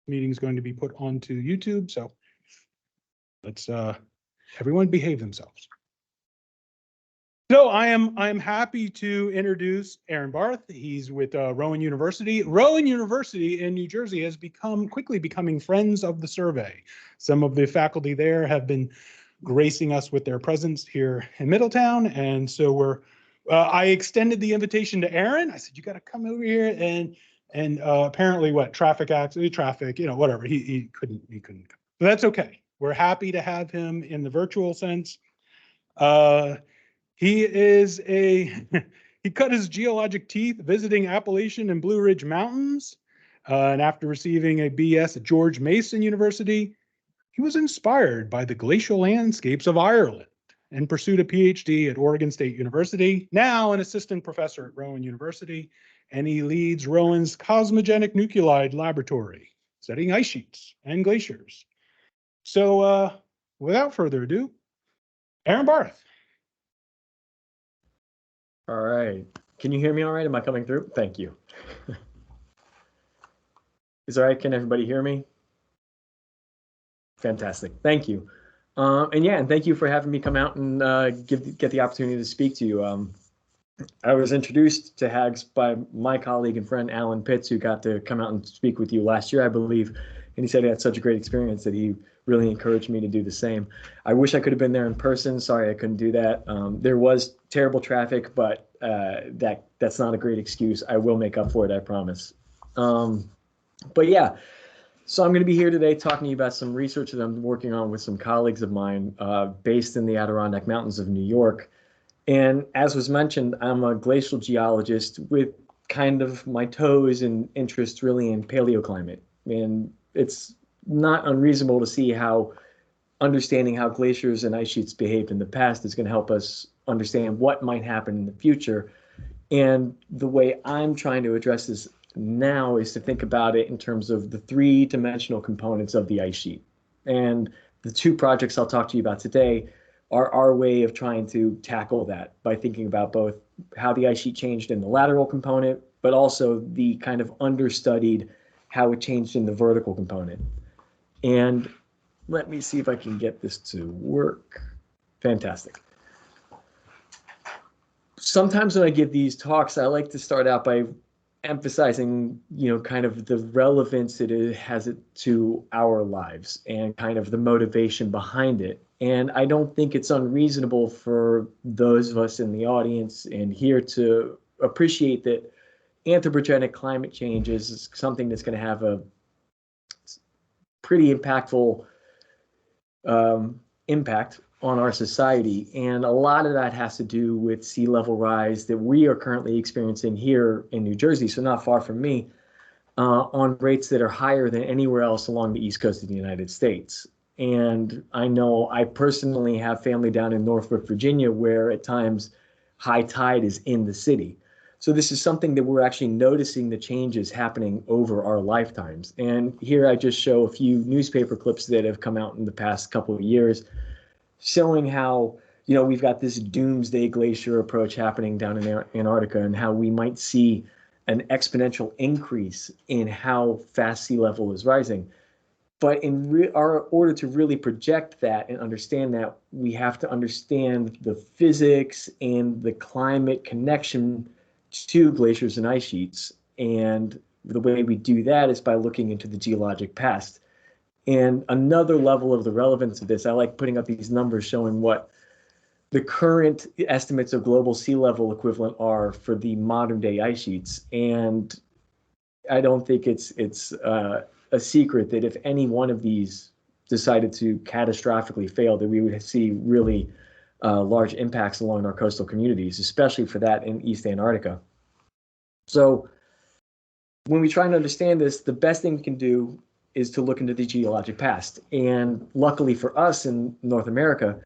meeting is going to be put onto YouTube, so let's everyone behave themselves. So I'm happy to introduce Aaron Barth. He's with Rowan University. Rowan University in New Jersey has quickly becoming friends of the survey. Some of the faculty there have been gracing us with their presence here in Middletown, and so I extended the invitation to Aaron. I said, you got to come over here, and apparently traffic, whatever. He couldn't come. But that's okay. We're happy to have him in the virtual sense. He cut his geologic teeth visiting Appalachian and Blue Ridge Mountains. And after receiving a BS at George Mason University, he was inspired by the glacial landscapes of Ireland and pursued a PhD at Oregon State University, now an assistant professor at Rowan University, and he leads Rowan's Cosmogenic Nuclide Laboratory, studying ice sheets and glaciers. So without further ado, Aaron Barth. All right. Can you hear me all right? Am I coming through? Thank you. Is it all right? Can everybody hear me? Fantastic. Thank you. And thank you for having me come out and get the opportunity to speak to you. I was introduced to HAGS by my colleague and friend, Alan Pitts, who got to come out and speak with you last year, I believe. And he said he had such a great experience that he really encouraged me to do the same. I wish I could have been there in person. Sorry, I couldn't do that. There was terrible traffic, but that's not a great excuse. I will make up for it, I promise. But yeah, so I'm going to be here today talking to you about some research that I'm working on with some colleagues of mine based in the Adirondack Mountains of New York. And as was mentioned, I'm a glacial geologist with kind of my toes and interest really in paleoclimate. And it's not unreasonable to see how understanding how glaciers and ice sheets behaved in the past is going to help us understand what might happen in the future. And the way I'm trying to address this now is to think about it in terms of the three-dimensional components of the ice sheet. And the two projects I'll talk to you about today are our way of trying to tackle that by thinking about both how the ice sheet changed in the lateral component, but also the kind of understudied how it changed in the vertical component. And let me see if I can get this to work. Fantastic. Sometimes when I give these talks, I like to start out by emphasizing, kind of the relevance it has to our lives and kind of the motivation behind it. And I don't think it's unreasonable for those of us in the audience and here to appreciate that anthropogenic climate change is something that's going to have a pretty impactful impact on our society. And a lot of that has to do with sea level rise that we are currently experiencing here in New Jersey, so not far from me, on rates that are higher than anywhere else along the east coast of the United States. And I know I personally have family down in Norfolk, Virginia, where at times high tide is in the city. So this is something that we're actually noticing the changes happening over our lifetimes. And here I just show a few newspaper clips that have come out in the past couple of years showing how, we've got this doomsday glacier approach happening down in Antarctica and how we might see an exponential increase in how fast sea level is rising. But in our order to really project that and understand that, we have to understand the physics and the climate connection to glaciers and ice sheets. And the way we do that is by looking into the geologic past. And another level of the relevance of this, I like putting up these numbers showing what the current estimates of global sea level equivalent are for the modern day ice sheets. And I don't think it's a secret that if any one of these decided to catastrophically fail, that we would see really large impacts along our coastal communities, especially for that in East Antarctica. So when we try and understand this, the best thing we can do is to look into the geologic past. And luckily for us in North America,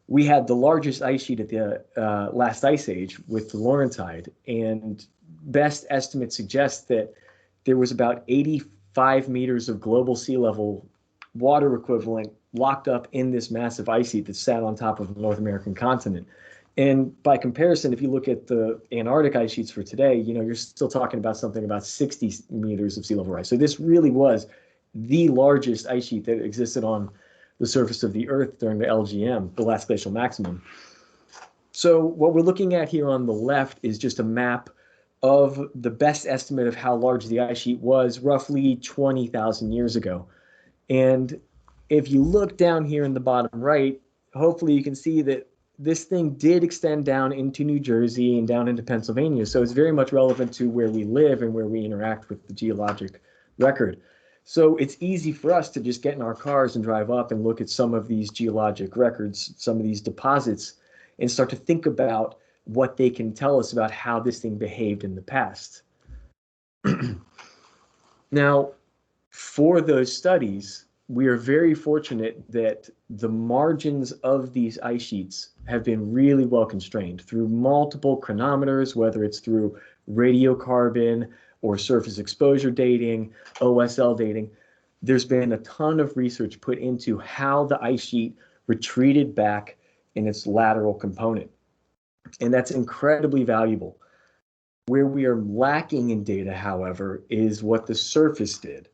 we had the largest ice sheet at the last ice age with the Laurentide. And best estimates suggest that there was about 85 meters of global sea level water equivalent locked up in this massive ice sheet that sat on top of the North American continent. And by comparison, if you look at the Antarctic ice sheets for today, you're still talking about something about 60 meters of sea level rise. So this really was the largest ice sheet that existed on the surface of the Earth during the LGM, the last glacial maximum. So what we're looking at here on the left is just a map of the best estimate of how large the ice sheet was roughly 20,000 years ago. And if you look down here in the bottom right, hopefully you can see that this thing did extend down into New Jersey and down into Pennsylvania. So it's very much relevant to where we live and where we interact with the geologic record. So it's easy for us to just get in our cars and drive up and look at some of these geologic records, some of these deposits, and start to think about what they can tell us about how this thing behaved in the past. Now, for those studies, we are very fortunate that the margins of these ice sheets have been really well constrained through multiple chronometers, whether it's through radiocarbon or surface exposure dating, OSL dating. There's been a ton of research put into how the ice sheet retreated back in its lateral component. And that's incredibly valuable. Where we are lacking in data, however, is what the surface did.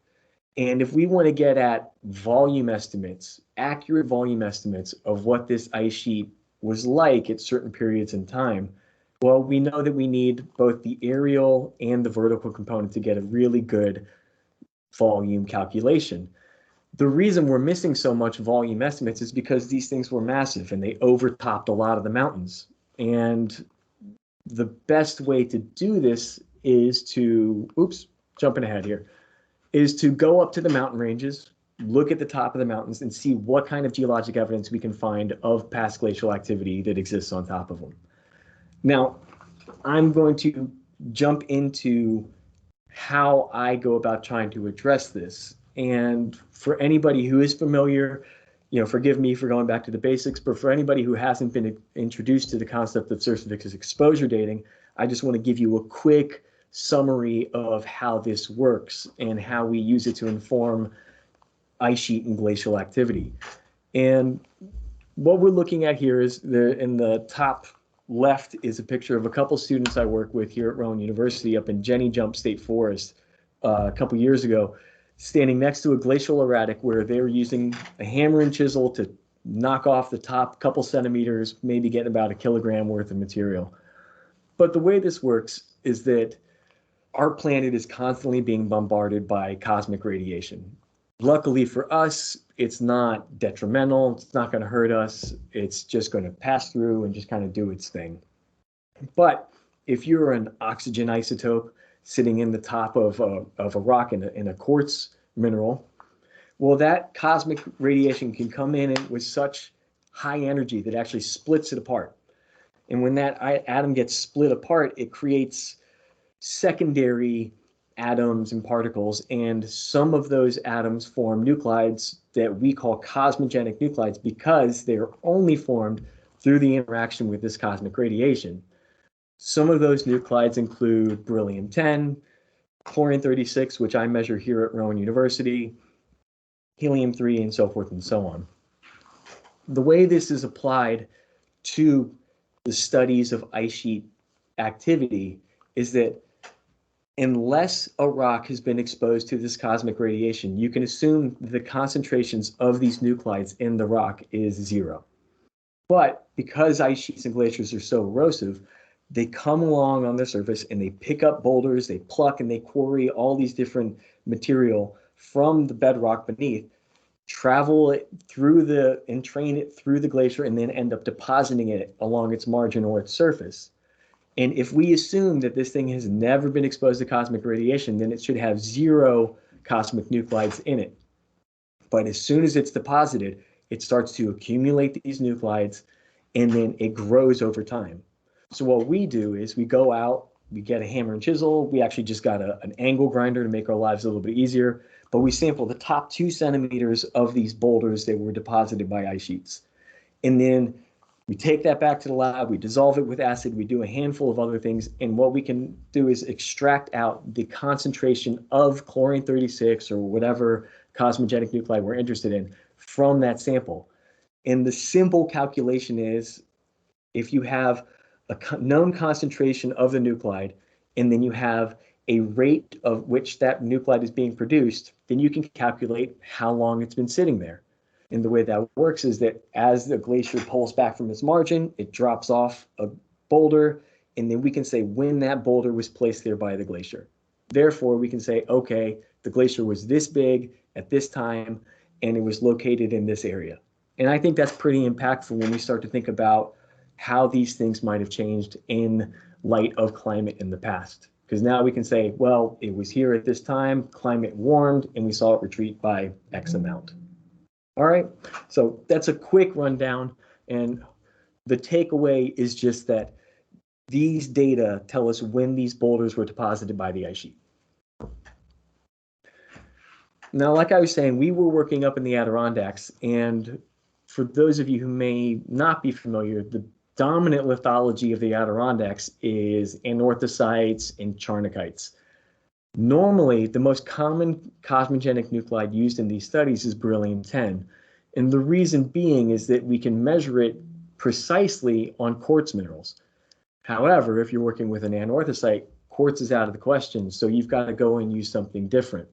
And if we want to get at volume estimates, accurate volume estimates of what this ice sheet was like at certain periods in time, well, we know that we need both the aerial and the vertical component to get a really good volume calculation. The reason we're missing so much volume estimates is because these things were massive and they overtopped a lot of the mountains. And the best way to do this is to, jumping ahead here, is to go up to the mountain ranges, look at the top of the mountains and see what kind of geologic evidence we can find of past glacial activity that exists on top of them. Now, I'm going to jump into how I go about trying to address this. And for anybody who is familiar, forgive me for going back to the basics, but for anybody who hasn't been introduced to the concept of surface exposure dating, I just want to give you a quick summary of how this works and how we use it to inform ice sheet and glacial activity. And what we're looking at here is in the top left is a picture of a couple students I work with here at Rowan University up in Jenny Jump State Forest a couple years ago, standing next to a glacial erratic where they were using a hammer and chisel to knock off the top couple centimeters, maybe getting about 1 kilogram worth of material. But the way this works is that our planet is constantly being bombarded by cosmic radiation. Luckily for us, it's not detrimental. It's not going to hurt us. It's just going to pass through and just kind of do its thing. But if you're an oxygen isotope sitting in the top of a rock in a quartz mineral, well, that cosmic radiation can come in with such high energy that it actually splits it apart. And when that atom gets split apart, it creates secondary atoms and particles, and some of those atoms form nuclides that we call cosmogenic nuclides because they are only formed through the interaction with this cosmic radiation. Some of those nuclides include beryllium-10, chlorine-36, which I measure here at Rowan University, helium-3, and so forth and so on. The way this is applied to the studies of ice sheet activity is that unless a rock has been exposed to this cosmic radiation, you can assume the concentrations of these nuclides in the rock is 0. But because ice sheets and glaciers are so erosive, they come along on the surface and they pick up boulders, they pluck and they quarry all these different material from the bedrock beneath, travel it through and train it through the glacier, and then end up depositing it along its margin or its surface. And if we assume that this thing has never been exposed to cosmic radiation, then it should have 0 cosmic nuclides in it. But as soon as it's deposited, it starts to accumulate these nuclides, and then it grows over time. So what we do is we go out, we get a hammer and chisel. We actually just got an angle grinder to make our lives a little bit easier. But we sample the top 2 centimeters of these boulders that were deposited by ice sheets. And then we take that back to the lab, we dissolve it with acid, we do a handful of other things, and what we can do is extract out the concentration of chlorine-36 or whatever cosmogenic nuclide we're interested in from that sample. And the simple calculation is if you have a known concentration of the nuclide, and then you have a rate of which that nuclide is being produced, then you can calculate how long it's been sitting there. And the way that works is that as the glacier pulls back from its margin, it drops off a boulder, and then we can say when that boulder was placed there by the glacier. Therefore, we can say, okay, the glacier was this big at this time, and it was located in this area. And I think that's pretty impactful when we start to think about how these things might have changed in light of climate in the past. Because now we can say, well, it was here at this time, climate warmed, and we saw it retreat by X amount. All right, so that's a quick rundown. And the takeaway is just that these data tell us when these boulders were deposited by the ice sheet. Now, like I was saying, we were working up in the Adirondacks, and for those of you who may not be familiar, the dominant lithology of the Adirondacks is anorthosites and charnokites. Normally, the most common cosmogenic nuclide used in these studies is beryllium-10, and the reason being is that we can measure it precisely on quartz minerals. However, if you're working with an anorthosite, quartz is out of the question, so you've got to go and use something different.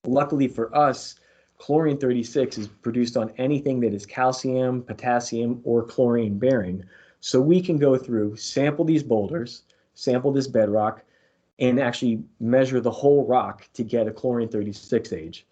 Luckily for us, chlorine-36 is produced on anything that is calcium, potassium, or chlorine bearing. So we can go through, sample these boulders, sample this bedrock, and actually measure the whole rock to get a chlorine-36 age.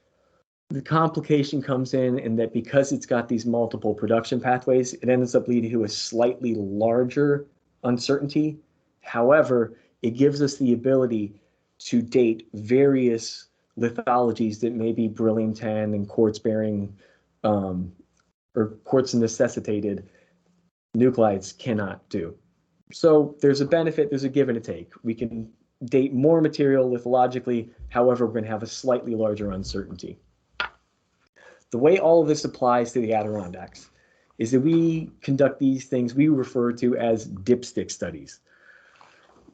The complication comes in that because it's got these multiple production pathways, it ends up leading to a slightly larger uncertainty. However, it gives us the ability to date various lithologies that may be beryllium-10 and quartz-bearing or quartz-necessitated nuclides cannot do. So there's a benefit, there's a give and a take. We can date more material lithologically, however, we're going to have a slightly larger uncertainty. The way all of this applies to the Adirondacks is that we conduct these things we refer to as dipstick studies.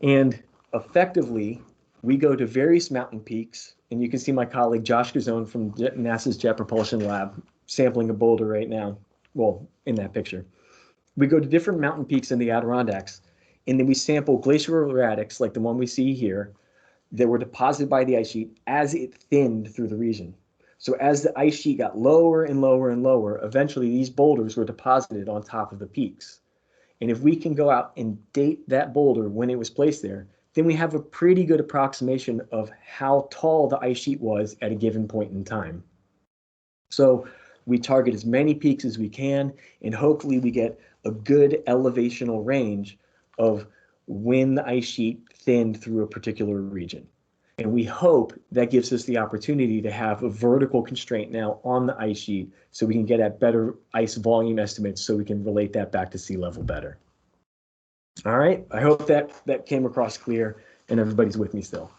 And effectively, we go to various mountain peaks, and you can see my colleague Josh Gazone from NASA's Jet Propulsion Lab sampling a boulder right now, well, in that picture. We go to different mountain peaks in the Adirondacks, and then we sample glacial erratics, like the one we see here, that were deposited by the ice sheet as it thinned through the region. So as the ice sheet got lower and lower and lower, eventually these boulders were deposited on top of the peaks. And if we can go out and date that boulder when it was placed there, then we have a pretty good approximation of how tall the ice sheet was at a given point in time. So we target as many peaks as we can, and hopefully we get a good elevational range of when the ice sheet thinned through a particular region. And we hope that gives us the opportunity to have a vertical constraint now on the ice sheet so we can get at better ice volume estimates so we can relate that back to sea level better. All right, I hope that came across clear and everybody's with me still.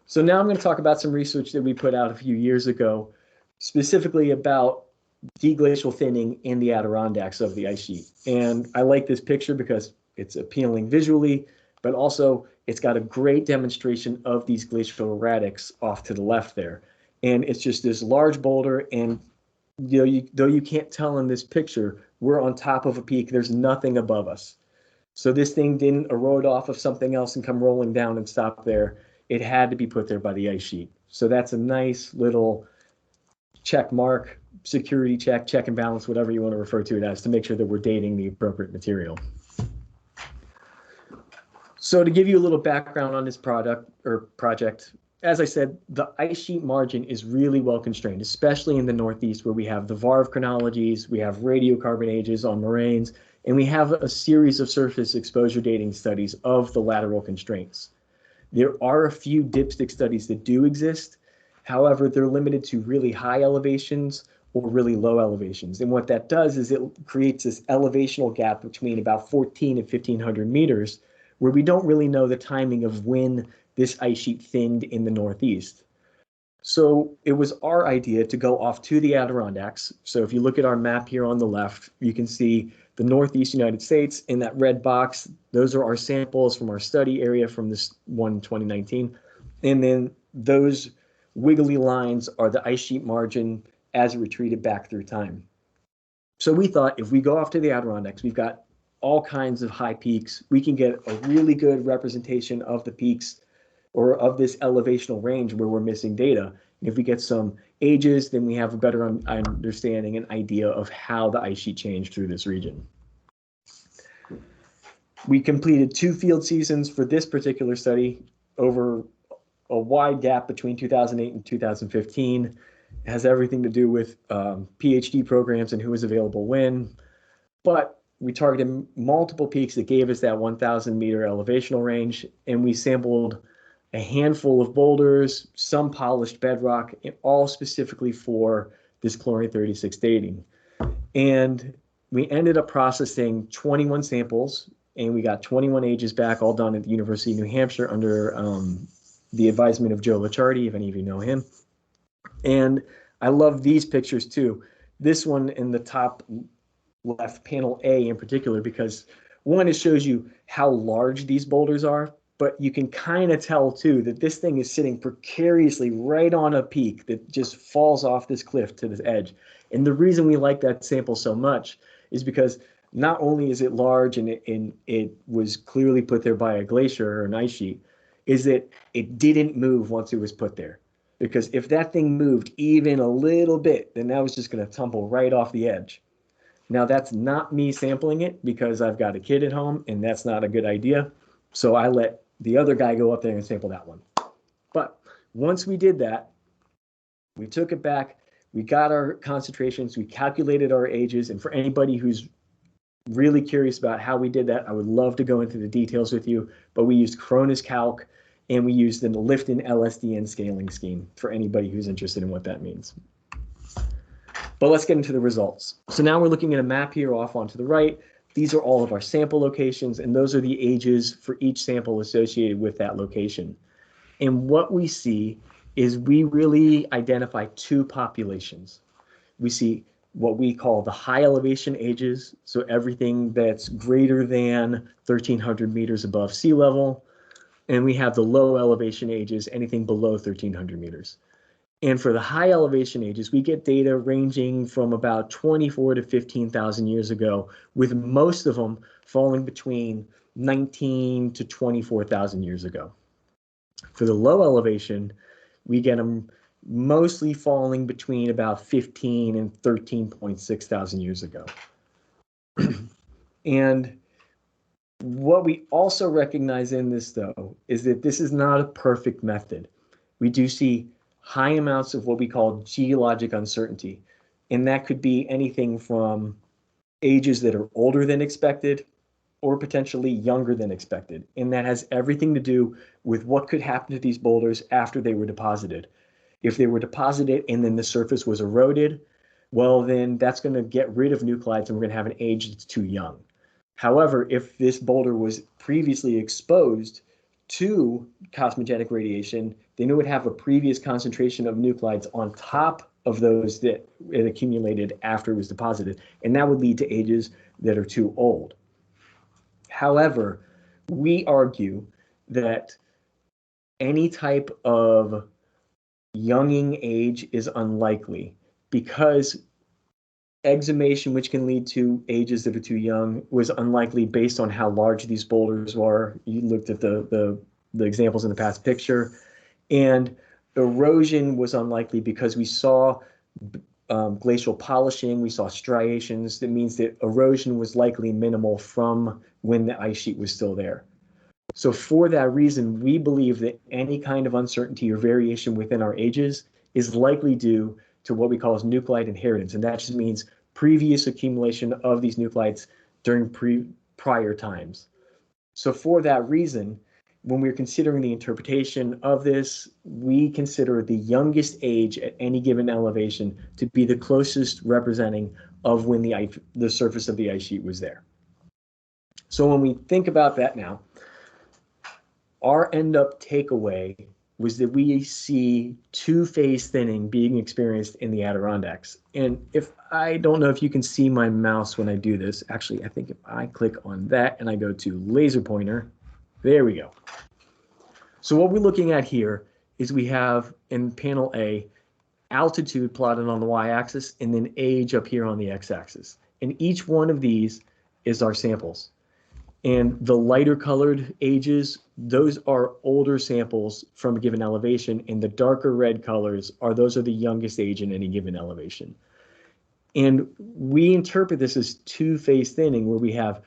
So now I'm going to talk about some research that we put out a few years ago, specifically about deglacial thinning in the Adirondacks of the ice sheet. And I like this picture because it's appealing visually, but also it's got a great demonstration of these glacial erratics off to the left there. And it's just this large boulder, and though you can't tell in this picture, we're on top of a peak. There's nothing above us. So this thing didn't erode off of something else and come rolling down and stop there. It had to be put there by the ice sheet. So that's a nice little check mark, security check, check and balance, whatever you want to refer to it as, to make sure that we're dating the appropriate material. So to give you a little background on this project, as I said, the ice sheet margin is really well constrained, especially in the Northeast, where we have the varve chronologies, we have radiocarbon ages on moraines, and we have a series of surface exposure dating studies of the lateral constraints. There are a few dipstick studies that do exist. However, they're limited to really high elevations or really low elevations. And what that does is it creates this elevational gap between about 14 and 1500 meters, where we don't really know the timing of when this ice sheet thinned in the Northeast. So it was our idea to go off to the Adirondacks. So if you look at our map here on the left, you can see the Northeast United States in that red box. Those are our samples from our study area from this one in 2019. And then those wiggly lines are the ice sheet margin as it retreated back through time. So we thought if we go off to the Adirondacks, we've got all kinds of high peaks. We can get a really good representation of the peaks or of this elevational range where we're missing data. And if we get some ages, then we have a better understanding and idea of how the ice sheet changed through this region. We completed 2 field seasons for this particular study over a wide gap between 2008 and 2015. It has everything to do with PhD programs and who was available when. But we targeted multiple peaks that gave us that 1,000 meter elevational range, and we sampled a handful of boulders, some polished bedrock, all specifically for this chlorine-36 dating. And we ended up processing 21 samples, and we got 21 ages back, all done at the University of New Hampshire under the advisement of Joe Licciardi, if any of you know him. And I love these pictures too. This one in the top left, panel A in particular, because one, it shows you how large these boulders are, but you can kind of tell too that this thing is sitting precariously right on a peak that just falls off this cliff to this edge. And the reason we like that sample so much is because not only is it large and it was clearly put there by a glacier or an ice sheet, is that it didn't move once it was put there. Because if that thing moved even a little bit, then that was just going to tumble right off the edge. Now, that's not me sampling it because I've got a kid at home, and that's not a good idea. So I let the other guy go up there and sample that one. But once we did that, we took it back, we got our concentrations, we calculated our ages, and for anybody who's really curious about how we did that, I would love to go into the details with you, but we used Cronus Calc, and we used the Lifton LSDN scaling scheme for anybody who's interested in what that means. But let's get into the results. So now we're looking at a map here off onto the right. These are all of our sample locations, and those are the ages for each sample associated with that location. And what we see is we really identify 2 populations. We see what we call the high elevation ages, so everything that's greater than 1,300 meters above sea level, and we have the low elevation ages, anything below 1,300 meters. And for the high elevation ages, we get data ranging from about 24 to 15,000 years ago, with most of them falling between 19 to 24,000 years ago. For the low elevation, we get them mostly falling between about 15 and 13.6 thousand years ago. And what we also recognize in this, though, is that this is not a perfect method. We do see high amounts of what we call geologic uncertainty, and that could be anything from ages that are older than expected or potentially younger than expected. And that has everything to do with what could happen to these boulders after they were deposited. If they were deposited and then the surface was eroded, well, then that's going to get rid of nuclides and we're going to have an age that's too young. However, if this boulder was previously exposed to cosmogenic radiation, then it would have a previous concentration of nuclides on top of those that it accumulated after it was deposited, and that would lead to ages that are too old. However, we argue that any type of younging age is unlikely because exhumation, which can lead to ages that are too young, was unlikely based on how large these boulders were. You looked at the examples in the past picture. And erosion was unlikely because we saw glacial polishing, we saw striations. That means that erosion was likely minimal from when the ice sheet was still there. So for that reason, we believe that any kind of uncertainty or variation within our ages is likely due to what we call as nuclide inheritance. And that just means previous accumulation of these nuclides during prior times. So for that reason, when we're considering the interpretation of this, we consider the youngest age at any given elevation to be the closest representing of when the surface of the ice sheet was there. So when we think about that now, our end-up takeaway was that we see 2-phase thinning being experienced in the Adirondacks. And if I don't know if you can see my mouse when I do this, actually, I think if I click on that and I go to laser pointer, there we go. So what we're looking at here is we have in panel A, altitude plotted on the y-axis and then age up here on the x-axis. And each one of these is our samples. And the lighter colored ages, those are older samples from a given elevation, and the darker red colors those are the youngest age in any given elevation. And we interpret this as two-phase thinning, where we have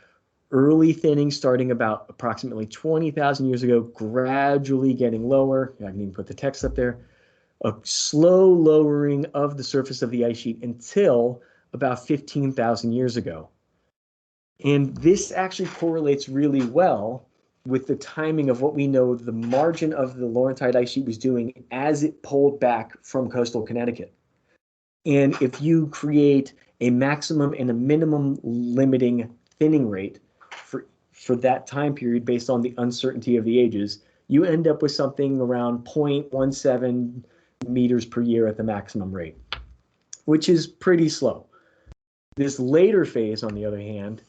early thinning starting about approximately 20,000 years ago, gradually getting lower. I can even put the text up there. A slow lowering of the surface of the ice sheet until about 15,000 years ago. And this actually correlates really well with the timing of what we know the margin of the Laurentide ice sheet was doing as it pulled back from coastal Connecticut. And if you create a maximum and a minimum limiting thinning rate for that time period based on the uncertainty of the ages, you end up with something around 0.17 meters per year at the maximum rate, which is pretty slow. This later phase, on the other hand,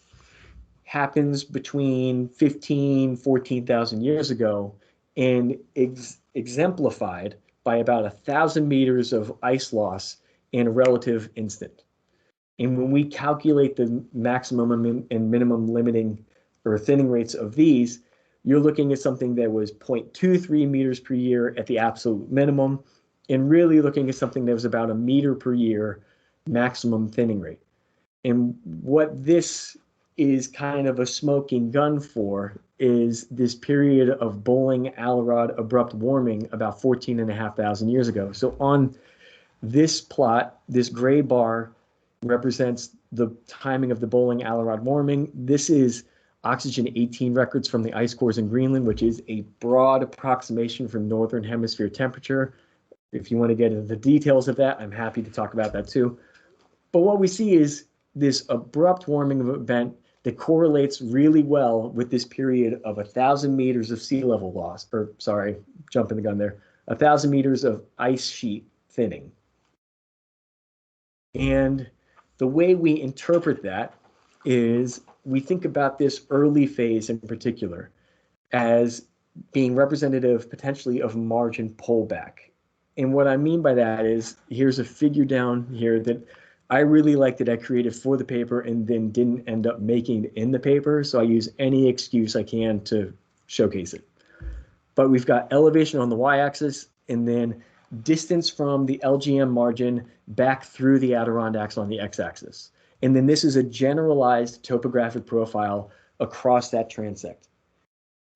happens between 14,000 years ago and exemplified by about 1,000 meters of ice loss in a relative instant. And when we calculate the maximum and minimum limiting or thinning rates of these, you're looking at something that was 0.23 meters per year at the absolute minimum, and really looking at something that was about a meter per year maximum thinning rate. And what this is kind of a smoking gun for is this period of Bowling-Allarod abrupt warming about 14,500 years ago. So on this plot, this gray bar represents the timing of the Bowling-Allarod warming. This is oxygen 18 records from the ice cores in Greenland, which is a broad approximation for northern hemisphere temperature. If you want to get into the details of that, I'm happy to talk about that too. But what we see is this abrupt warming of event that correlates really well with this period of 1,000 meters of sea level loss, or sorry, jumping the gun there, 1,000 meters of ice sheet thinning. And the way we interpret that is we think about this early phase in particular as being representative potentially of margin pullback. And what I mean by that is, here's a figure down here that I really like that I created for the paper and then didn't end up making in the paper. So I use any excuse I can to showcase it. But we've got elevation on the y-axis and then distance from the LGM margin back through the Adirondacks on the x-axis. And then this is a generalized topographic profile across that transect.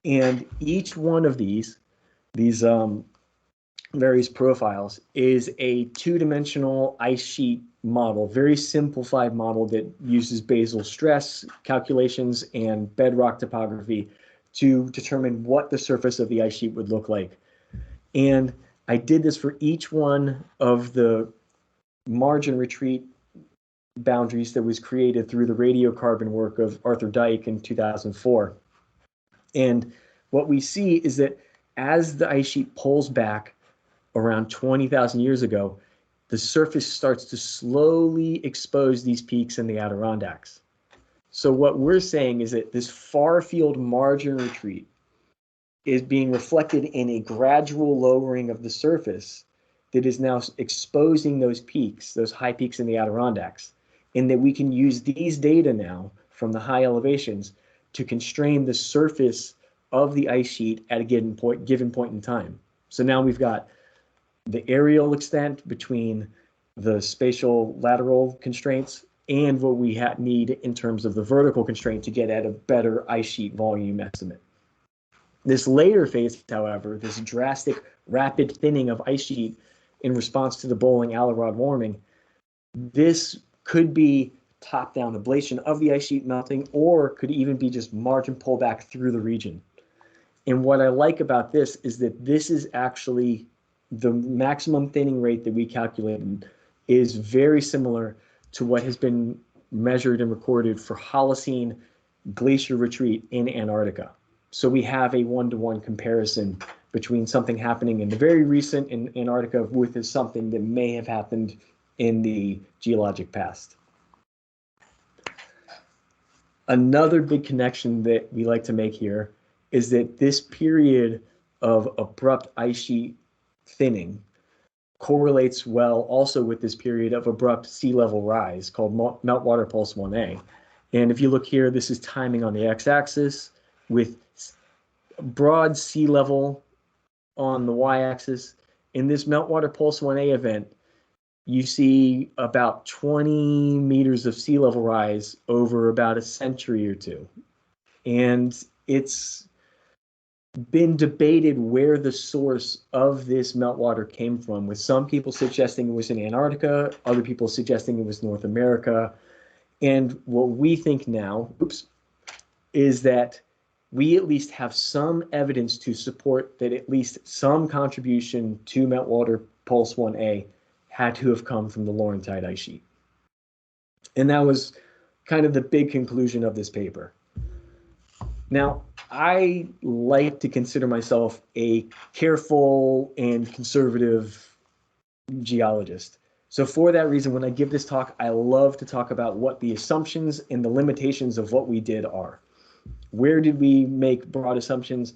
And each one of these various profiles is a two-dimensional ice sheet model, very simplified model that uses basal stress calculations and bedrock topography to determine what the surface of the ice sheet would look like. And I did this for each one of the margin retreat boundaries that was created through the radiocarbon work of Arthur Dyke in 2004. And what we see is that as the ice sheet pulls back around 20,000 years ago, the surface starts to slowly expose these peaks in the Adirondacks. So what we're saying is that this far field margin retreat is being reflected in a gradual lowering of the surface that is now exposing those peaks, those high peaks in the Adirondacks, and that we can use these data now from the high elevations to constrain the surface of the ice sheet at a given point in time. So now we've got the aerial extent between the spatial lateral constraints and what we need in terms of the vertical constraint to get at a better ice sheet volume estimate. This later phase, however, this drastic rapid thinning of ice sheet in response to the Bowling-Allarod warming, this could be top-down ablation of the ice sheet melting, or could even be just margin pullback through the region. And what I like about this is that this is actually the maximum thinning rate that we calculated is very similar to what has been measured and recorded for Holocene glacier retreat in Antarctica. So we have a one-to-one comparison between something happening in the very recent in Antarctica with something that may have happened in the geologic past. Another big connection that we like to make here is that this period of abrupt ice sheet thinning correlates well also with this period of abrupt sea level rise called meltwater pulse 1A. And if you look here, this is timing on the x-axis with broad sea level on the y-axis. In this meltwater pulse 1A event, you see about 20 meters of sea level rise over about a century or two. And it's been debated where the source of this meltwater came from, with some people suggesting it was in Antarctica, other people suggesting it was North America. And what we think now, is that we at least have some evidence to support that at least some contribution to meltwater pulse 1A had to have come from the Laurentide ice sheet. And that was kind of the big conclusion of this paper. Now, I like to consider myself a careful and conservative geologist. So for that reason, when I give this talk, I love to talk about what the assumptions and the limitations of what we did are. Where did we make broad assumptions?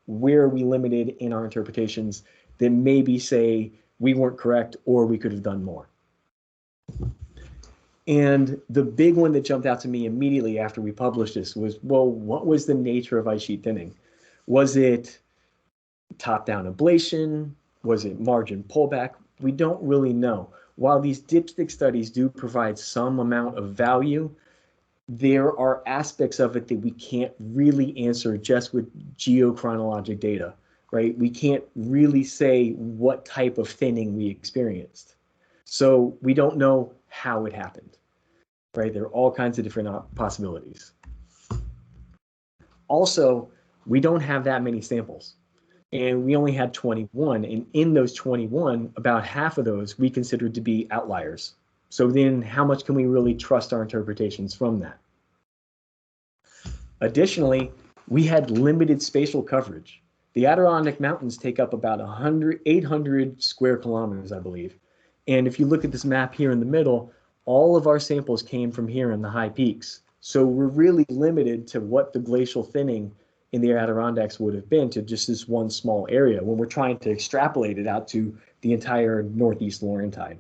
Where are we limited in our interpretations that maybe say we weren't correct or we could have done more? And the big one that jumped out to me immediately after we published this was, well, what was the nature of ice sheet thinning? Was it top-down ablation? Was it margin pullback? We don't really know. While these dipstick studies do provide some amount of value, there are aspects of it that we can't really answer just with geochronologic data, right? We can't really say what type of thinning we experienced. So we don't know how it happened, right? There are all kinds of different possibilities. Also, we don't have that many samples, and we only had 21. And in those 21, about half of those we considered to be outliers. So then how much can we really trust our interpretations from that? Additionally, we had limited spatial coverage. The Adirondack Mountains take up about 800 square kilometers, I believe. And if you look at this map here in the middle, all of our samples came from here in the high peaks. So we're really limited to what the glacial thinning in the Adirondacks would have been to just this one small area when we're trying to extrapolate it out to the entire Northeast Laurentide.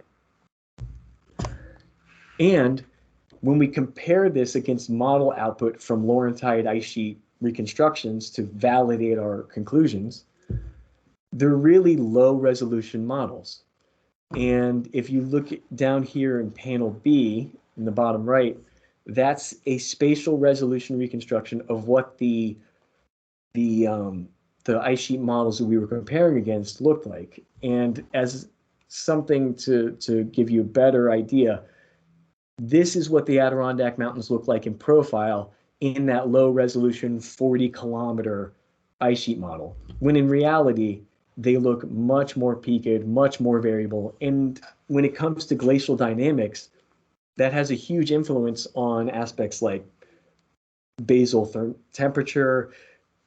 And when we compare this against model output from Laurentide ice sheet reconstructions to validate our conclusions, they're really low resolution models. And if you look down here in panel B in the bottom right, that's a spatial resolution reconstruction of what the ice sheet models that we were comparing against looked like. And as something to give you a better idea, this is what the Adirondack Mountains look like in profile in that low resolution 40-kilometer ice sheet model, when in reality, they look much more peaked, much more variable. And when it comes to glacial dynamics, that has a huge influence on aspects like basal temperature,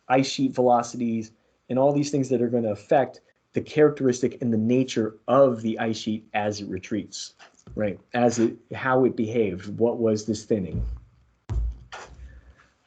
ice sheet velocities, and all these things that are going to affect the characteristic and the nature of the ice sheet as it retreats, right? How it behaved, what was this thinning.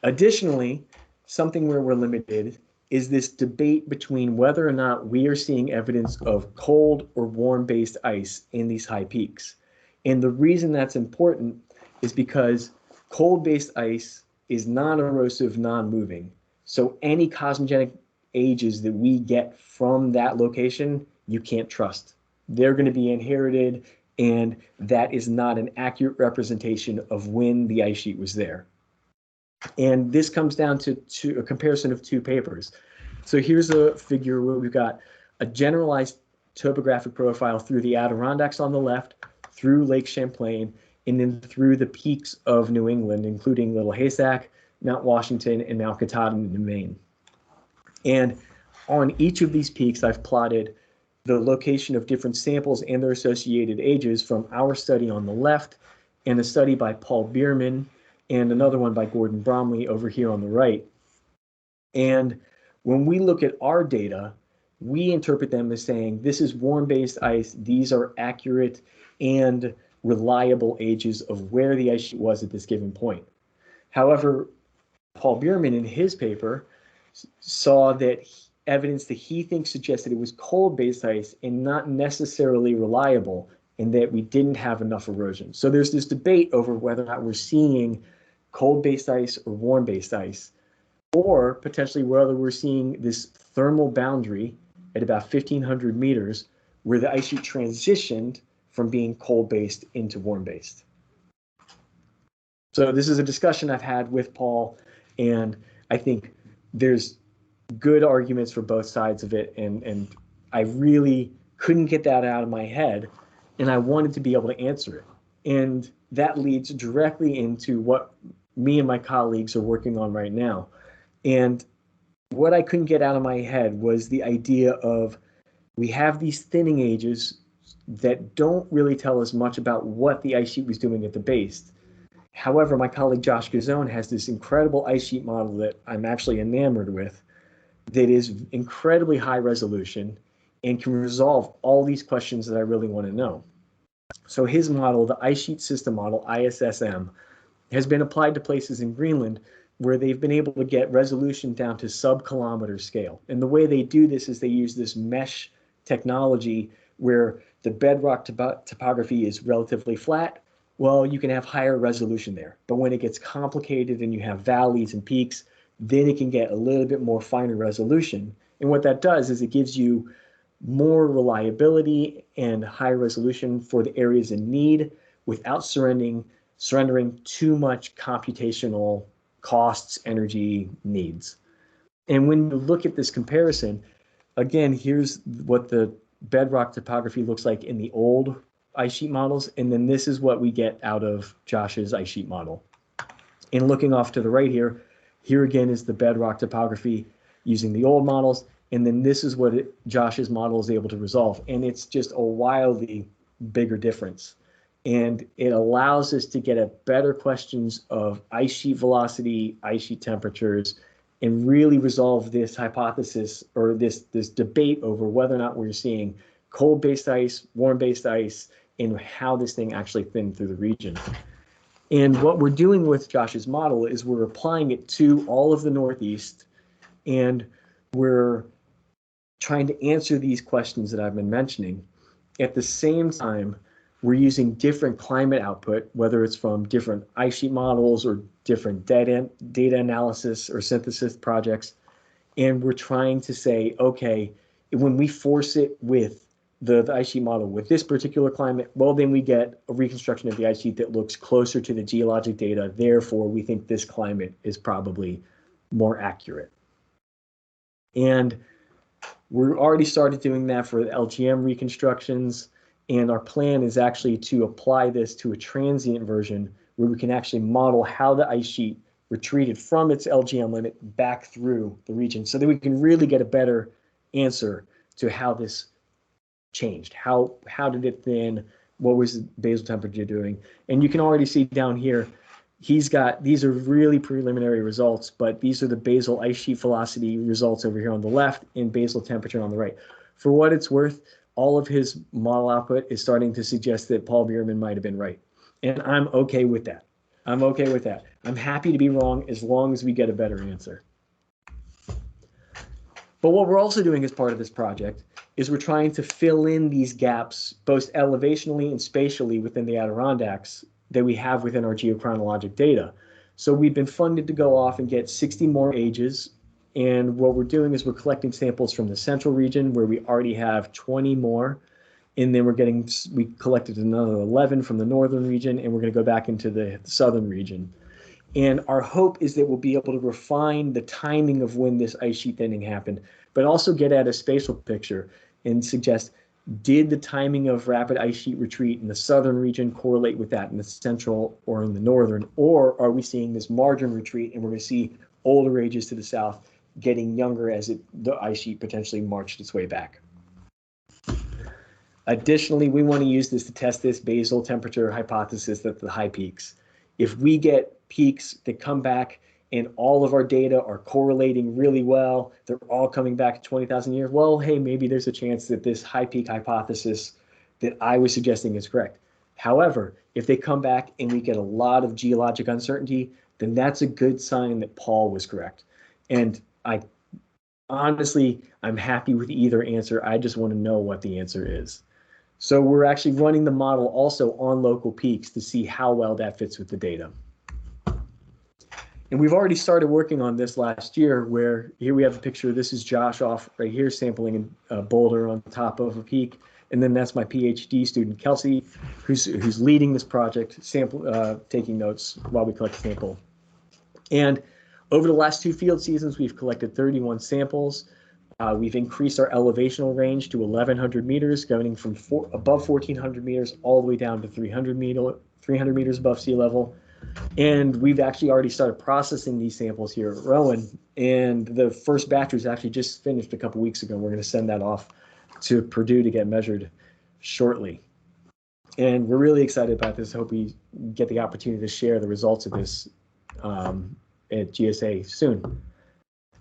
Additionally, something where we're limited is this debate between whether or not we are seeing evidence of cold or warm-based ice in these high peaks. And the reason that's important is because cold-based ice is non-erosive, non-moving. So any cosmogenic ages that we get from that location, you can't trust. They're going to be inherited, and that is not an accurate representation of when the ice sheet was there. And this comes down to a comparison of two papers. So here's a figure where we've got a generalized topographic profile through the Adirondacks on the left, through Lake Champlain, and then through the peaks of New England, including Little Haystack, Mount Washington, and Mount Katahdin in Maine. And on each of these peaks, I've plotted the location of different samples and their associated ages from our study on the left and a study by Paul Bierman and another one by Gordon Bromley over here on the right. And when we look at our data, we interpret them as saying, this is warm-based ice. These are accurate and reliable ages of where the ice sheet was at this given point. However, Paul Bierman in his paper saw that evidence that he thinks suggested it was cold-based ice and not necessarily reliable, and that we didn't have enough erosion. So there's this debate over whether or not we're seeing cold-based ice or warm-based ice, or potentially whether we're seeing this thermal boundary at about 1,500 meters where the ice sheet transitioned from being cold-based into warm-based. So this is a discussion I've had with Paul, and I think there's good arguments for both sides of it, and I really couldn't get that out of my head, and I wanted to be able to answer it. And that leads directly into what me and my colleagues are working on right now. And what I couldn't get out of my head was the idea of we have these thinning ages that don't really tell us much about what the ice sheet was doing at the base. However, my colleague Josh Gazzone has this incredible ice sheet model that I'm actually enamored with that is incredibly high resolution and can resolve all these questions that I really want to know. So his model, the ice sheet system model, ISSM, has been applied to places in Greenland where they've been able to get resolution down to sub-kilometer scale. And the way they do this is they use this mesh technology where the bedrock topography is relatively flat. Well, you can have higher resolution there. But when it gets complicated and you have valleys and peaks, then it can get a little bit more finer resolution. And what that does is it gives you more reliability and high resolution for the areas in need without surrendering too much computational costs, energy, needs. And when you look at this comparison, again, here's what the bedrock topography looks like in the old ice sheet models, and then this is what we get out of Josh's ice sheet model. And looking off to the right here, here again is the bedrock topography using the old models, and then this is what Josh's model is able to resolve. And it's just a wildly bigger difference. And it allows us to get at better questions of ice sheet velocity, ice sheet temperatures, and really resolve this hypothesis or this debate over whether or not we're seeing cold-based ice, warm-based ice, and how this thing actually thinned through the region. And what we're doing with Josh's model is we're applying it to all of the Northeast, and we're trying to answer these questions that I've been mentioning. At the same time, we're using different climate output, whether it's from different ice sheet models or different data analysis or synthesis projects. And we're trying to say, okay, when we force it with the ice sheet model with this particular climate, well, then we get a reconstruction of the ice sheet that looks closer to the geologic data. Therefore, we think this climate is probably more accurate. And we're already started doing that for the LGM reconstructions. And our plan is actually to apply this to a transient version where we can actually model how the ice sheet retreated from its LGM limit back through the region so that we can really get a better answer to how this changed. How did it thin? What was the basal temperature doing? And you can already see down here, these are really preliminary results, but these are the basal ice sheet velocity results over here on the left and basal temperature on the right. For what it's worth, all of his model output is starting to suggest that Paul Bierman might have been right. And I'm okay with that. I'm okay with that. I'm happy to be wrong as long as we get a better answer. But what we're also doing as part of this project is we're trying to fill in these gaps, both elevationally and spatially within the Adirondacks that we have within our geochronologic data. So we've been funded to go off and get 60 more ages. And what we're doing is we're collecting samples from the central region where we already have 20 more. And then we collected another 11 from the northern region, and we're going to go back into the southern region. And our hope is that we'll be able to refine the timing of when this ice sheet thinning happened, but also get at a spatial picture and suggest, did the timing of rapid ice sheet retreat in the southern region correlate with that in the central or in the northern? Or are we seeing this margin retreat and we're going to see older ages to the south getting younger as the ice sheet potentially marched its way back? Additionally, we want to use this to test this basal temperature hypothesis at the high peaks. If we get peaks that come back and all of our data are correlating really well, they're all coming back 20,000 years, well, hey, maybe there's a chance that this high peak hypothesis that I was suggesting is correct. However, if they come back and we get a lot of geologic uncertainty, then that's a good sign that Paul was correct. And honestly, I'm happy with either answer. I just want to know what the answer is. So we're actually running the model also on local peaks to see how well that fits with the data. And we've already started working on this last year, where here we have a picture. This is Josh off right here sampling in Boulder on top of a peak. And then that's my PhD student, Kelsey, who's leading this project, taking notes while we collect a sample. And over the last 2 field seasons, we've collected 31 samples. We've increased our elevational range to 1,100 meters, going from above 1,400 meters all the way down to 300 meters above sea level. And we've actually already started processing these samples here at Rowan. And the first batch was actually just finished a couple weeks ago. We're going to send that off to Purdue to get measured shortly. And we're really excited about this. Hope we get the opportunity to share the results of this at GSA soon.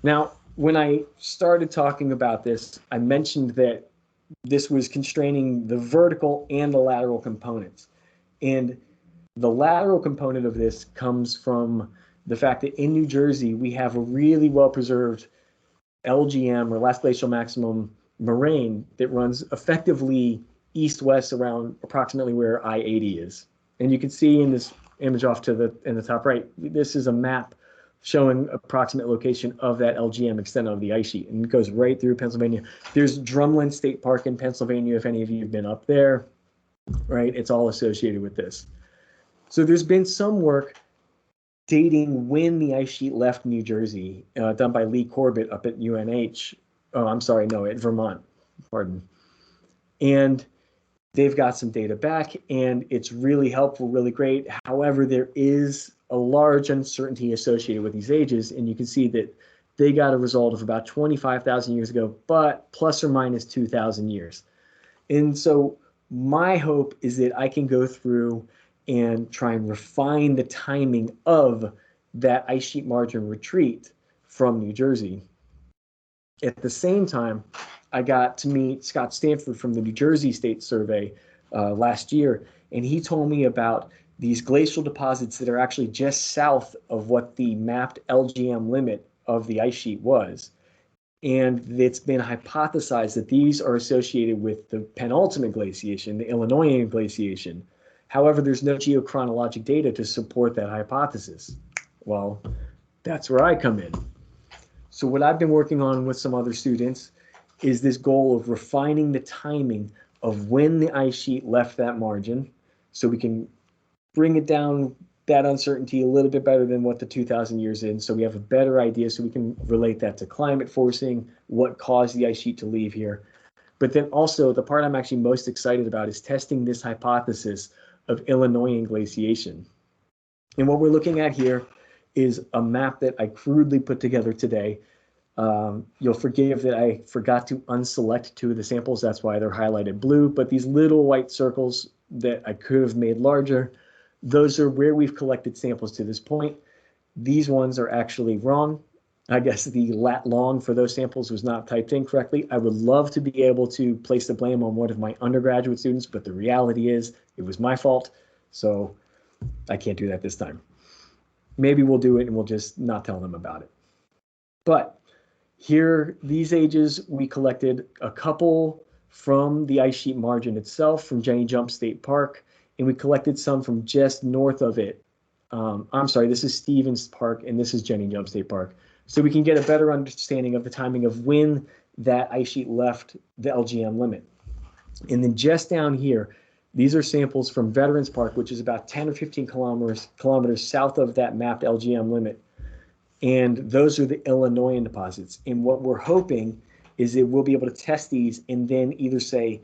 Now, when I started talking about this, I mentioned that this was constraining the vertical and the lateral components. And the lateral component of this comes from the fact that in New Jersey, we have a really well-preserved LGM, or last glacial maximum moraine, that runs effectively east-west around approximately where I-80 is. And you can see in this image off to in the top right, this is a map showing approximate location of that LGM extent of the ice sheet, and it goes right through Pennsylvania. There's Drumlin State Park in Pennsylvania, if any of you have been up there, right? It's all associated with this. So there's been some work dating when the ice sheet left New Jersey, done by Lee Corbett up at UNH. Oh, I'm sorry, no, at Vermont, pardon. And they've got some data back, and it's really helpful, really great. However, there is a large uncertainty associated with these ages, and you can see that they got a result of about 25,000 years ago, but plus or minus 2,000 years. And so my hope is that I can go through and try and refine the timing of that ice sheet margin retreat from New Jersey. At the same time, I got to meet Scott Stanford from the New Jersey State Survey last year, and he told me about these glacial deposits that are actually just south of what the mapped LGM limit of the ice sheet was. And it's been hypothesized that these are associated with the penultimate glaciation, the Illinoisian glaciation. However, there's no geochronologic data to support that hypothesis. Well, that's where I come in. So what I've been working on with some other students is this goal of refining the timing of when the ice sheet left that margin, so we can bring it down, that uncertainty, a little bit better than what the 2,000 years in, so we have a better idea, so we can relate that to climate forcing, what caused the ice sheet to leave here. But then also, the part I'm actually most excited about is testing this hypothesis of Illinoisian glaciation. And what we're looking at here is a map that I crudely put together today. You'll forgive that I forgot to unselect 2 of the samples, that's why they're highlighted blue, but these little white circles that I could have made larger, those are where we've collected samples to this point. These ones are actually wrong. I guess the lat long for those samples was not typed in correctly. I would love to be able to place the blame on one of my undergraduate students, but the reality is it was my fault, so I can't do that this time. Maybe we'll do it and we'll just not tell them about it. But here, these ages, we collected a couple from the ice sheet margin itself, from Jenny Jump State Park, and we collected some from just north of it. I'm sorry, this is Stevens Park, and this is Jenny Jump State Park. So we can get a better understanding of the timing of when that ice sheet left the LGM limit. And then just down here, these are samples from Veterans Park, which is about 10 or 15 kilometers south of that mapped LGM limit. And those are the Illinoisian deposits. And what we're hoping is that we'll be able to test these and then either say,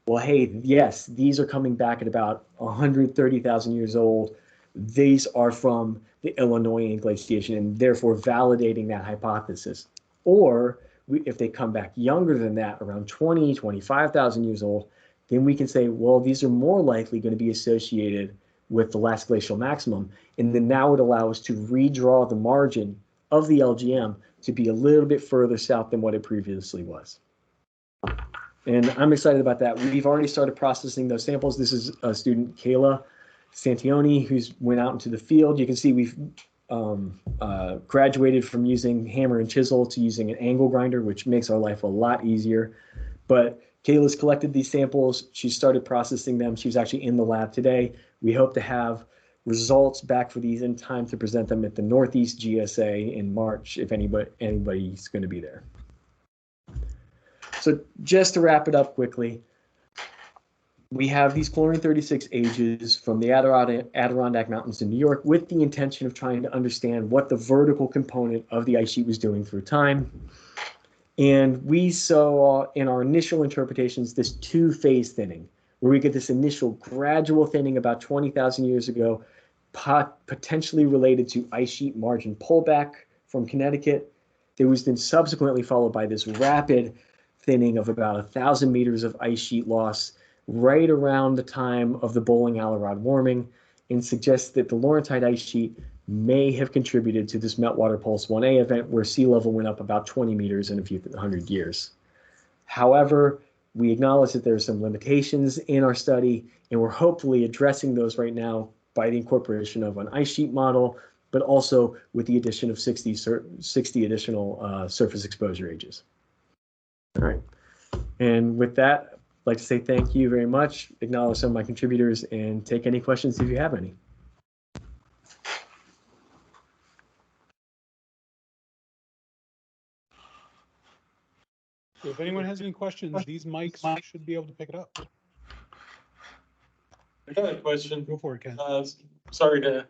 well, hey, yes, these are coming back at about 130,000 years old. These are from the Illinoisian glaciation, and therefore validating that hypothesis. Or if they come back younger than that, around 20, 25,000 years old, then we can say, well, these are more likely going to be associated with the last glacial maximum. And then that would allow us to redraw the margin of the LGM to be a little bit further south than what it previously was. And I'm excited about that. We've already started processing those samples. This is a student, Kayla Santioni, who's went out into the field. You can see we've graduated from using hammer and chisel to using an angle grinder, which makes our life a lot easier. But Kayla's collected these samples. She started processing them. She's actually in the lab today. We hope to have results back for these in time to present them at the Northeast GSA in March, if anybody's going to be there. So just to wrap it up quickly, we have these chlorine-36 ages from the Adirondack Mountains in New York with the intention of trying to understand what the vertical component of the ice sheet was doing through time. And we saw in our initial interpretations this two-phase thinning, where we get this initial gradual thinning about 20,000 years ago, potentially related to ice sheet margin pullback from Connecticut. It was then subsequently followed by this rapid thinning of about 1,000 meters of ice sheet loss right around the time of the Bowling Alley Rod warming, and suggests that the Laurentide ice sheet may have contributed to this meltwater pulse 1A event where sea level went up about 20 meters in a few hundred years. However, we acknowledge that there are some limitations in our study, and we're hopefully addressing those right now by the incorporation of an ice sheet model, but also with the addition of 60 additional surface exposure ages. All right. And with that, I'd like to say thank you very much, acknowledge some of my contributors, and take any questions if you have any. If anyone has any questions, these mics should be able to pick it up. I got a question. Go for it, Ken. Sorry to,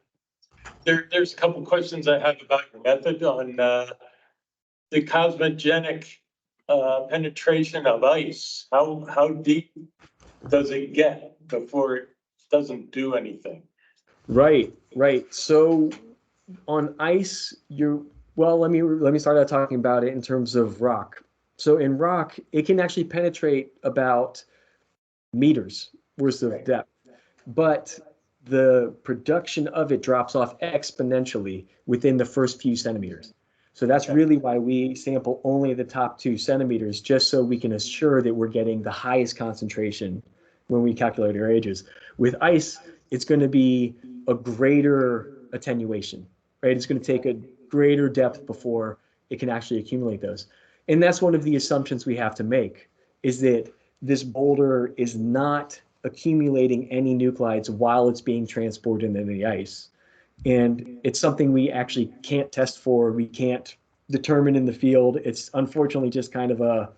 there's a couple questions I have about your method on the cosmogenic penetration of ice. How deep does it get before it doesn't do anything? Right. So on ice, well, let me start out talking about it in terms of rock. So in rock, it can actually penetrate about meters worth of depth, but the production of it drops off exponentially within the first few centimeters. So that's really why we sample only the top 2 centimeters, just so we can assure that we're getting the highest concentration when we calculate our ages. With ice, it's going to be a greater attenuation, right? It's going to take a greater depth before it can actually accumulate those. And that's one of the assumptions we have to make, is that this boulder is not accumulating any nuclides while it's being transported into the ice. And it's something we actually can't test for, we can't determine in the field. It's unfortunately just kind of a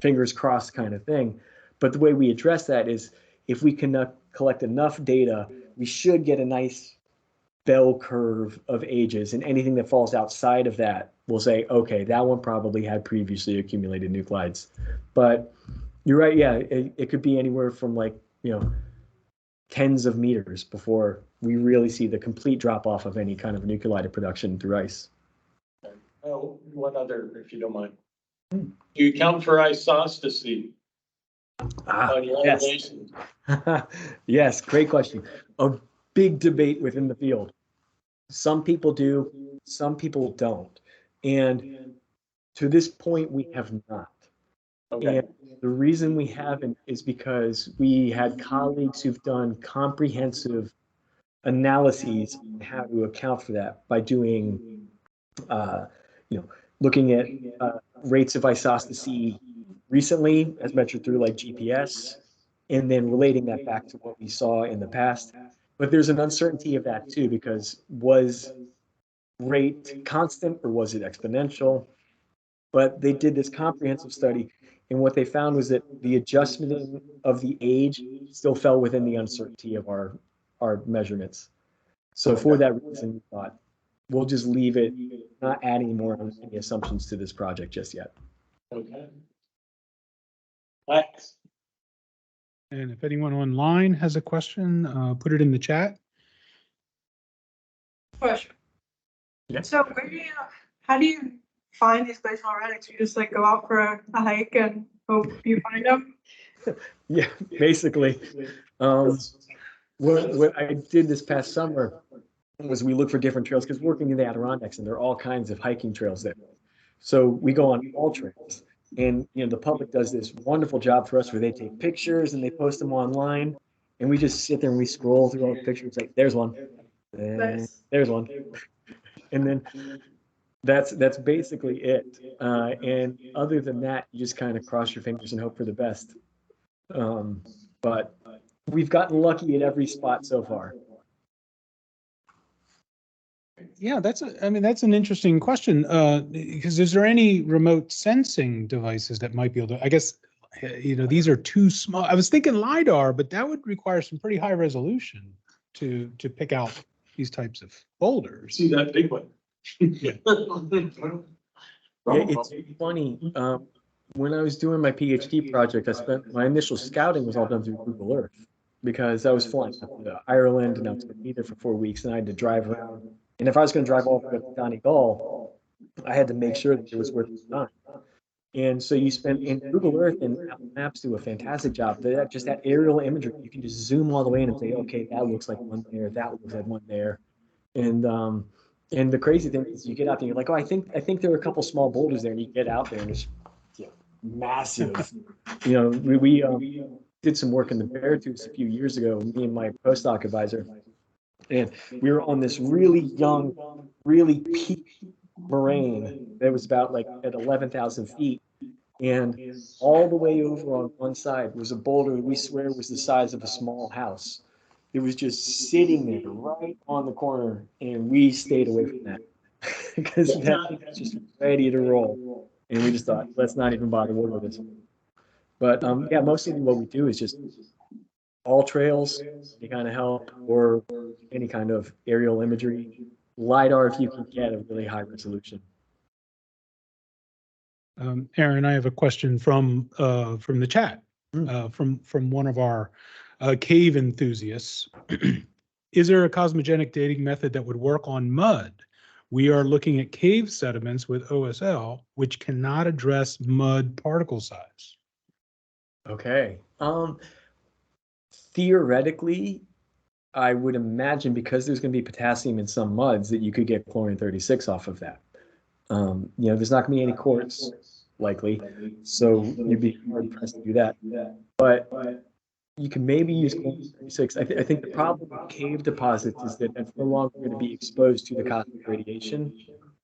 fingers crossed kind of thing. But the way we address that is, if we can collect enough data, we should get a nice bell curve of ages, and anything that falls outside of that, we'll say, okay, that one probably had previously accumulated nuclides. But you're right, yeah, it could be anywhere from tens of meters before we really see the complete drop off of any kind of nuclide production through ice. Oh, one other, if you don't mind. Do you count for isostasy? Yes. Yes, great question. A big debate within the field. Some people do, some people don't. And to this point, we have not. Okay. And the reason we haven't is because we had colleagues who've done comprehensive analyses on how to account for that by doing, looking at rates of isostasy recently as measured through like GPS, and then relating that back to what we saw in the past. But there's an uncertainty of that too, because was rate constant or was it exponential? But they did this comprehensive study, and what they found was that the adjustment of the age still fell within the uncertainty of our measurements. So for that reason, we thought we'll just leave it, not add any more any assumptions to this project just yet. Okay. Thanks. And if anyone online has a question, put it in the chat. Question. Yeah. So how do you find these glacial relics? You just go out for a hike and hope you find them? Yeah, basically. What I did this past summer was we looked for different trails, because working in the Adirondacks, and there are all kinds of hiking trails there. So we go on all trails, and the public does this wonderful job for us where they take pictures and they post them online, and we just sit there and we scroll through all the pictures, like there's one, there's one, and then that's basically it. And other than that, you just kind of cross your fingers and hope for the best. But we've gotten lucky at every spot so far. Yeah, I mean, that's an interesting question, because is there any remote sensing devices that might be able to, I guess, these are too small. I was thinking LiDAR, but that would require some pretty high resolution to pick out these types of boulders. See that big one? Yeah. Yeah, it's funny. When I was doing my PhD project, I spent my initial scouting was all done through Google Earth because I was flying up to Ireland and I was going to be there for 4 weeks and I had to drive around. And if I was going to drive all the way to Donegal, I had to make sure that it was worth the time. And so you spend in Google Earth and Apple Maps do a fantastic job. Just that aerial imagery, you can just zoom all the way in and say, okay, that looks like one there, that looks like one there. And the crazy thing is you get out there, you're like, oh, I think there are a couple small boulders there, and you get out there and it's massive. We did some work in the Beartooths a few years ago, me and my postdoc advisor, and we were on this really young, really peak moraine that was about like at 11,000 feet. And all the way over on one side was a boulder we swear was the size of a small house. It was just sitting there right on the corner, and we stayed away from that because that thing was just ready to roll. And we just thought, let's not even bother with this. But yeah, mostly what we do is just all trails, any kind of help, or any kind of aerial imagery. LiDAR, if you can get a really high resolution. Aaron, I have a question from the chat, from one of our cave enthusiasts. Is there a cosmogenic dating method that would work on mud? We are looking at cave sediments with OSL, which cannot address mud particle size. Okay. Theoretically, I would imagine because there's going to be potassium in some muds that you could get chlorine-36 off of that. There's not going to be any quartz likely, so you'd be hard pressed to do that. But you can maybe use chlorine-36. I think the problem with cave deposits is that it's no longer going to be exposed to the cosmic radiation,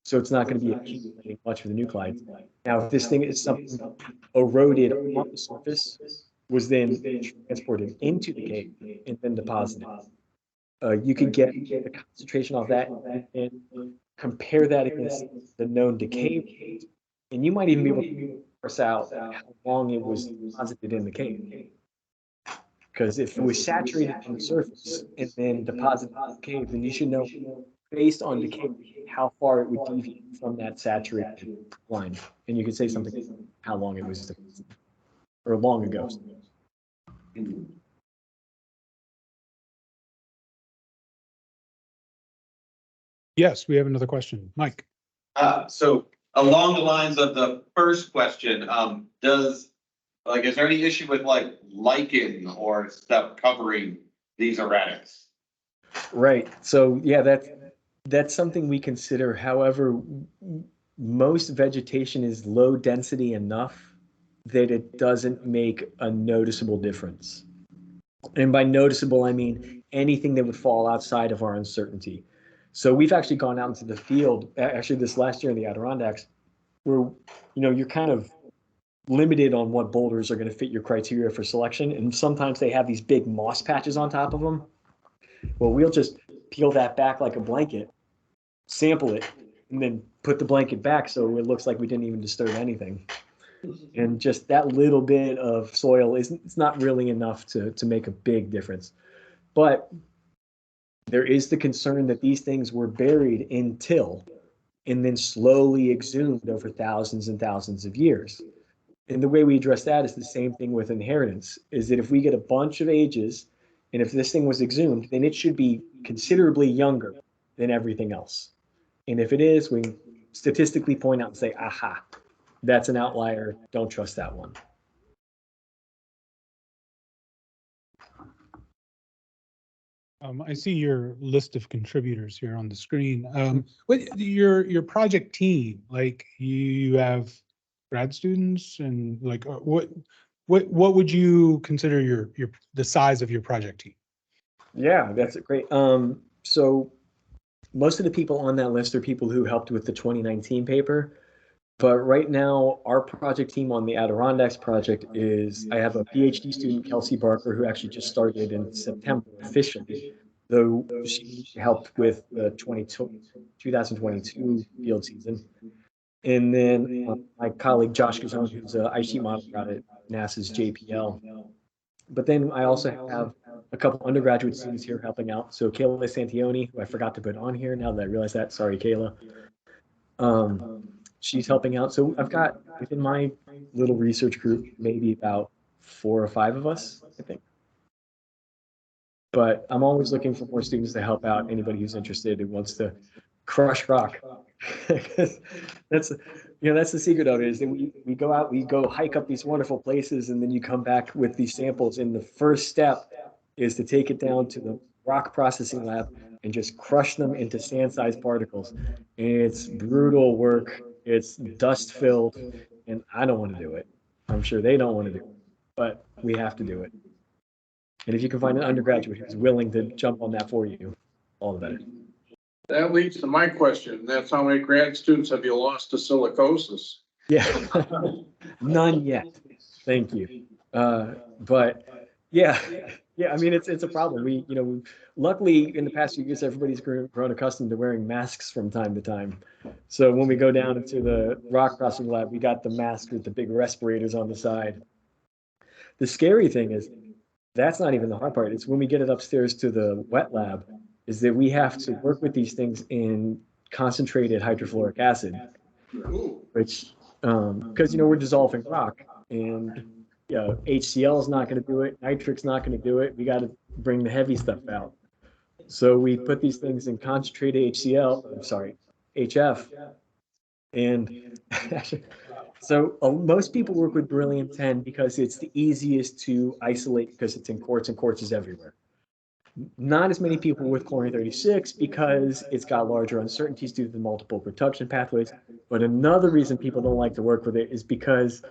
so it's not going to be accumulating much of the nuclides. Now, if this thing is something eroded on the surface, was then transported into the cave and then deposited, you could get the concentration of that and compare that against the known decay rate, and you might even be able to parse out how long it was deposited in the cave. Because if it was saturated on the surface and then deposited in the cave, then you should know, based on decay, how far it would deviate from that saturated line. And you could say something how long it was deposited, or long ago. Yes, we have another question. Mike. So along the lines of the first question, is there any issue with like lichen or stuff covering these erratics? Right. So yeah, that's something we consider. However, most vegetation is low density enough that it doesn't make a noticeable difference. And by noticeable, I mean anything that would fall outside of our uncertainty. So we've actually gone out into the field, actually this last year in the Adirondacks, where, you're kind of limited on what boulders are going to fit your criteria for selection. And sometimes they have these big moss patches on top of them. Well, we'll just peel that back like a blanket, sample it, and then put the blanket back so it looks like we didn't even disturb anything. And just that little bit of soil it's not really enough to make a big difference. But there is the concern that these things were buried in till and then slowly exhumed over thousands and thousands of years. And the way we address that is the same thing with inheritance, is that if we get a bunch of ages, and if this thing was exhumed, then it should be considerably younger than everything else. And if it is, we statistically point out and say, aha, that's an outlier. Don't trust that one. I see your list of contributors here on the screen. What your project team, like you have grad students, and like what would you consider the size of your project team? Yeah, that's great. So most of the people on that list are people who helped with the 2019 paper. But right now, our project team on the Adirondacks project is, I have a PhD student, Kelsey Barker, who actually just started in September officially. though she helped with the 2022 field season. And then my colleague Josh Gazone, who's an ice sheet modeler out at NASA's JPL. But then I also have a couple undergraduate students here helping out. So Kayla Santioni, who I forgot to put on here now that I realize that. Sorry, Kayla. She's helping out. So I've got within my little research group, maybe about 4 or 5 of us, I think. But I'm always looking for more students to help out anybody who's interested who wants to crush rock. that's the secret of it, is that we go out, we go hike up these wonderful places, and then you come back with these samples. And the first step is to take it down to the rock processing lab and just crush them into sand-sized particles. And it's brutal work. It's dust filled, and I don't want to do it. I'm sure they don't want to do it, but we have to do it. And if you can find an undergraduate who's willing to jump on that for you, all the better. That leads to my question. That's how many grad students have you lost to silicosis? Yeah, none yet. Thank you. But yeah, I mean, it's a problem. Luckily in the past few years, everybody's grown accustomed to wearing masks from time to time. So when we go down into the rock processing lab, we got the mask with the big respirators on the side. The scary thing is, that's not even the hard part. It's when we get it upstairs to the wet lab, is that we have to work with these things in concentrated hydrofluoric acid, which, because, we're dissolving rock, and HCl is not going to do it. Nitric's not going to do it. We got to bring the heavy stuff out. So we put these things in concentrated HF. And so most people work with beryllium-10 because it's the easiest to isolate, because it's in quartz, and quartz is everywhere. Not as many people with chlorine-36 because it's got larger uncertainties due to the multiple production pathways. But another reason people don't like to work with it is because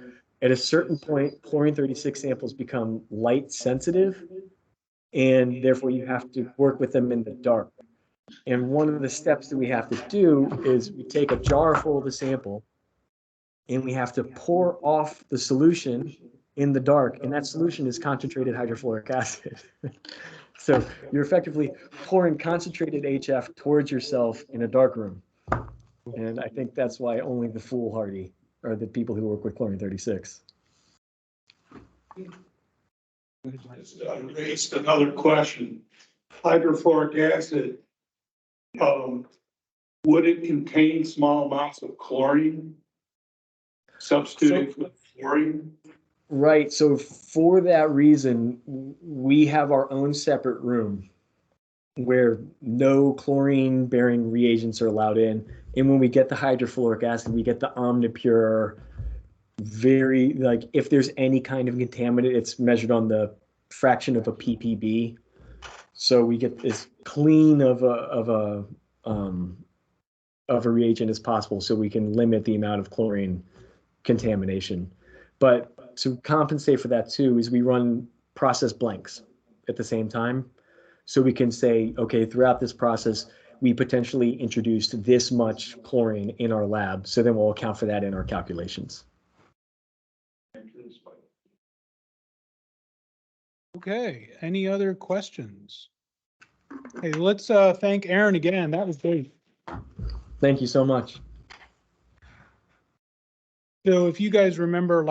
at a certain point, chlorine-36 samples become light sensitive, and therefore you have to work with them in the dark. And one of the steps that we have to do is we take a jar full of the sample, and we have to pour off the solution in the dark, and that solution is concentrated hydrofluoric acid. So you're effectively pouring concentrated HF towards yourself in a dark room. And I think that's why only the foolhardy are the people who work with chlorine-36. Raised another question. Hydrofluoric acid, would it contain small amounts of chlorine substituting for fluorine? Right. So for that reason, we have our own separate room where no chlorine-bearing reagents are allowed in. And when we get the hydrofluoric acid, we get the Omnipure. If there's any kind of contaminant, it's measured on the fraction of a ppb. So we get as clean of a reagent as possible, so we can limit the amount of chlorine contamination. But to compensate for that too, is we run process blanks at the same time. So we can say, okay, throughout this process, we potentially introduced this much chlorine in our lab. So then we'll account for that in our calculations. Okay, any other questions? Hey, let's thank Aaron again. That was great. Thank you so much. So if you guys remember last